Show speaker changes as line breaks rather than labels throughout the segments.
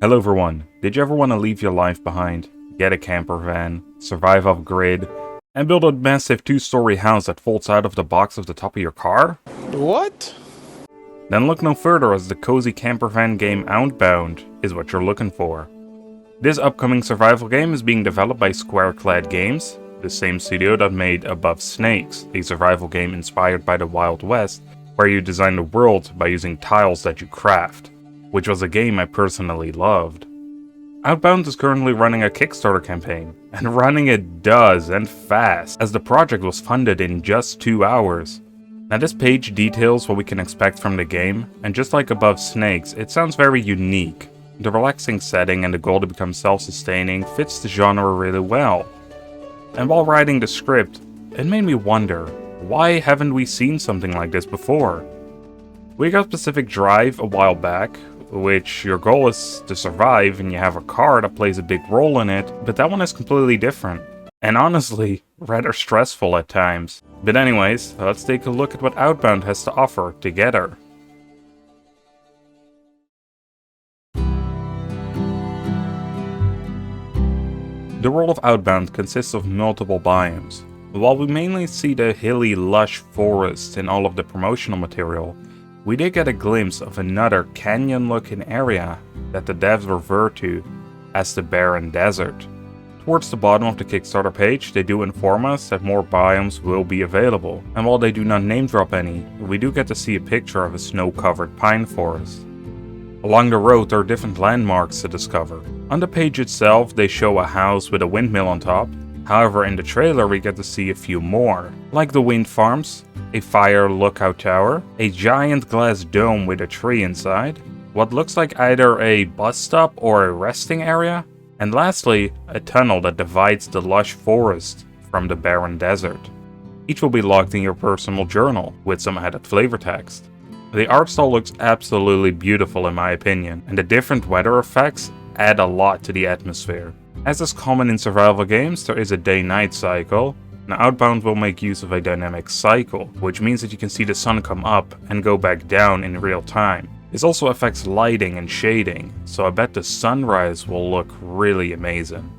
Hello everyone, did you ever want to leave your life behind, get a camper van, survive off-grid, and build a massive 2-story house that folds out of the box of the top of your car?
What?
Then look no further, as the cozy camper van game Outbound is what you're looking for. This upcoming survival game is being developed by Squareclad Games, the same studio that made Above Snakes, a survival game inspired by the Wild West, where you design the world by using tiles that you craft, which was a game I personally loved. Outbound is currently running a Kickstarter campaign, and running it does, and fast, as the project was funded in just 2 hours. Now this page details what we can expect from the game, and just like Above Snakes, it sounds very unique. The relaxing setting and the goal to become self-sustaining fits the genre really well. And while writing the script, it made me wonder, why haven't we seen something like this before? We got Pacific Drive a while back, which your goal is to survive and you have a car that plays a big role in it, but that one is completely different. And honestly, rather stressful at times. But anyways, let's take a look at what Outbound has to offer together. The world of Outbound consists of multiple biomes. While we mainly see the hilly, lush forest in all of the promotional material, we did get a glimpse of another canyon-looking area that the devs refer to as the Barren Desert. Towards the bottom of the Kickstarter page, they do inform us that more biomes will be available, and while they do not name drop any, we do get to see a picture of a snow-covered pine forest. Along the road there are different landmarks to discover. On the page itself, they show a house with a windmill on top. However, in the trailer we get to see a few more, like the wind farms, a fire lookout tower, a giant glass dome with a tree inside, what looks like either a bus stop or a resting area, and lastly, a tunnel that divides the lush forest from the barren desert. Each will be logged in your personal journal, with some added flavor text. The art style looks absolutely beautiful in my opinion, and the different weather effects add a lot to the atmosphere. As is common in survival games, there is a day-night cycle. Now Outbound will make use of a dynamic cycle, which means that you can see the sun come up and go back down in real time. This also affects lighting and shading, so I bet the sunrise will look really amazing.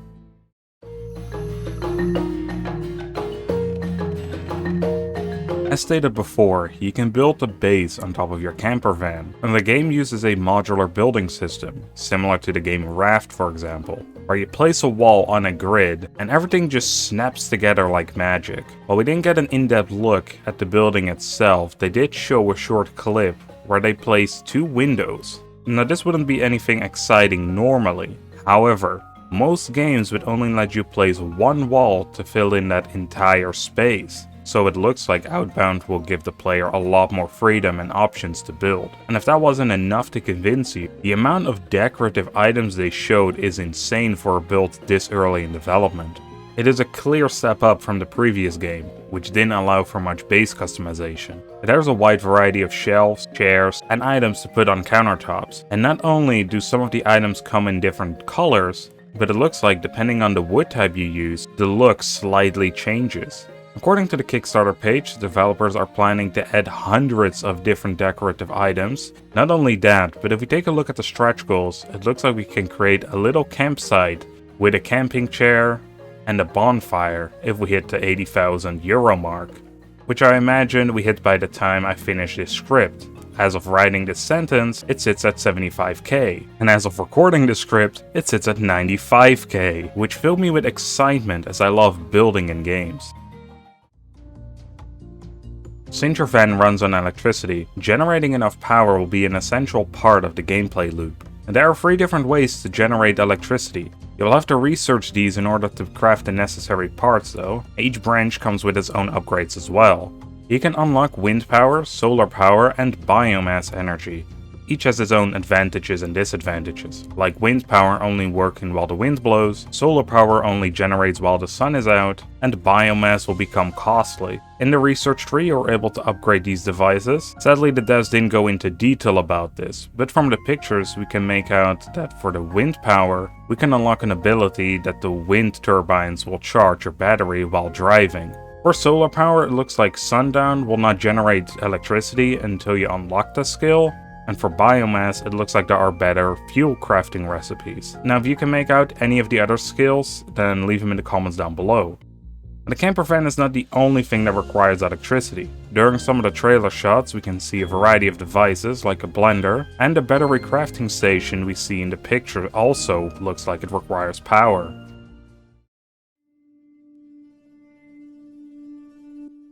As stated before, you can build a base on top of your camper van, and the game uses a modular building system, similar to the game Raft for example, where you place a wall on a grid and everything just snaps together like magic. While we didn't get an in-depth look at the building itself, they did show a short clip where they placed 2 windows. Now this wouldn't be anything exciting normally, however, most games would only let you place 1 wall to fill in that entire space. So it looks like Outbound will give the player a lot more freedom and options to build. And if that wasn't enough to convince you, the amount of decorative items they showed is insane for a build this early in development. It is a clear step up from the previous game, which didn't allow for much base customization. There's a wide variety of shelves, chairs, and items to put on countertops. And not only do some of the items come in different colors, but it looks like depending on the wood type you use, the look slightly changes. According to the Kickstarter page, developers are planning to add hundreds of different decorative items. Not only that, but if we take a look at the stretch goals, it looks like we can create a little campsite with a camping chair and a bonfire if we hit the €80,000 mark, which I imagine we hit by the time I finish this script. As of writing this sentence, it sits at 75k, and as of recording this script, it sits at 95k, which filled me with excitement as I love building in games. Since your van runs on electricity, generating enough power will be an essential part of the gameplay loop. And there are 3 different ways to generate electricity. You'll have to research these in order to craft the necessary parts though. Each branch comes with its own upgrades as well. You can unlock wind power, solar power, and biomass energy. Each has its own advantages and disadvantages, like wind power only working while the wind blows, solar power only generates while the sun is out, and biomass will become costly. In the research tree you were able to upgrade these devices. Sadly the devs didn't go into detail about this, but from the pictures we can make out that for the wind power, we can unlock an ability that the wind turbines will charge your battery while driving. For solar power, it looks like sundown will not generate electricity until you unlock the skill. And for biomass, it looks like there are better fuel crafting recipes. Now if you can make out any of the other skills, then leave them in the comments down below. And the camper van is not the only thing that requires electricity. During some of the trailer shots we can see a variety of devices like a blender, and the battery crafting station we see in the picture also looks like it requires power.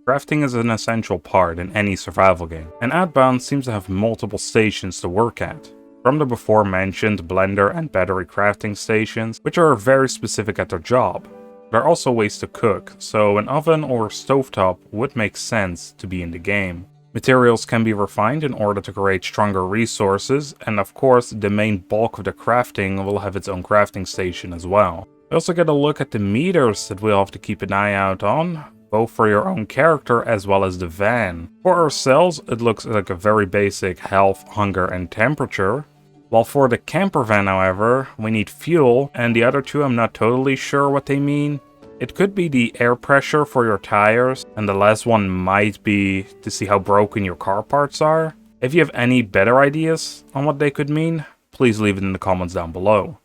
Crafting is an essential part in any survival game, and Outbound seems to have multiple stations to work at. From the before mentioned blender and battery crafting stations, which are very specific at their job. There are also ways to cook, so an oven or stovetop would make sense to be in the game. Materials can be refined in order to create stronger resources, and of course the main bulk of the crafting will have its own crafting station as well. We also get a look at the meters that we'll have to keep an eye out on, both for your own character as well as the van. For ourselves, it looks like a very basic health, hunger and temperature. While for the camper van, however, we need fuel, and the other two I'm not totally sure what they mean. It could be the air pressure for your tires, and the last one might be to see how broken your car parts are. If you have any better ideas on what they could mean, please leave it in the comments down below.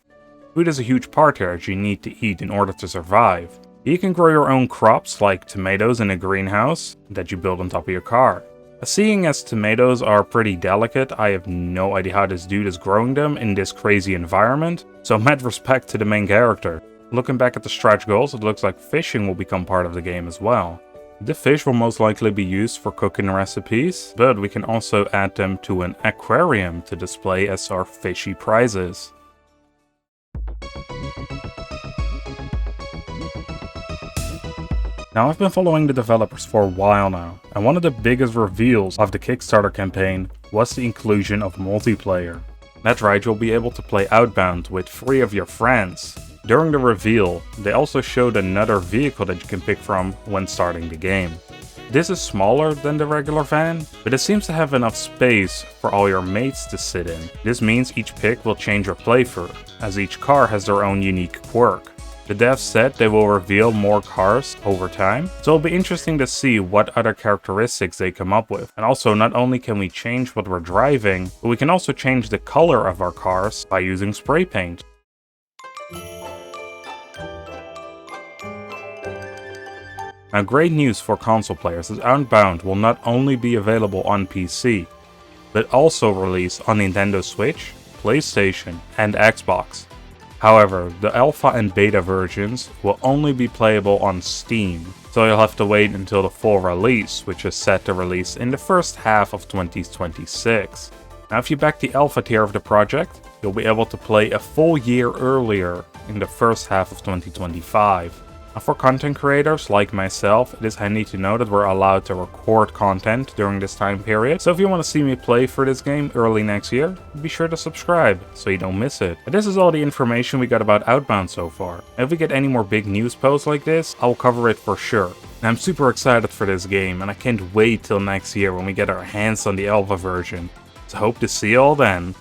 Food is a huge part here as you need to eat in order to survive. You can grow your own crops like tomatoes in a greenhouse that you build on top of your car. Seeing as tomatoes are pretty delicate, I have no idea how this dude is growing them in this crazy environment, so mad respect to the main character. Looking back at the stretch goals, it looks like fishing will become part of the game as well. The fish will most likely be used for cooking recipes, but we can also add them to an aquarium to display as our fishy prizes. Now I've been following the developers for a while now, and one of the biggest reveals of the Kickstarter campaign was the inclusion of multiplayer. That's right, you'll be able to play Outbound with 3 of your friends. During the reveal, they also showed another vehicle that you can pick from when starting the game. This is smaller than the regular van, but it seems to have enough space for all your mates to sit in. This means each pick will change your playthrough, as each car has their own unique quirk. The devs said they will reveal more cars over time, so it'll be interesting to see what other characteristics they come up with. And also, not only can we change what we're driving, but we can also change the color of our cars by using spray paint. Now, great news for console players is Outbound will not only be available on PC, but also release on Nintendo Switch, PlayStation, and Xbox. However, the alpha and beta versions will only be playable on Steam, so you'll have to wait until the full release, which is set to release in the first half of 2026. Now if you back the alpha tier of the project, you'll be able to play a full year earlier in the first half of 2025. Now for content creators like myself, it is handy to know that we're allowed to record content during this time period. So if you want to see me play for this game early next year, be sure to subscribe so you don't miss it. And this is all the information we got about Outbound so far. And if we get any more big news posts like this, I'll cover it for sure. And I'm super excited for this game, and I can't wait till next year when we get our hands on the alpha version. So hope to see you all then.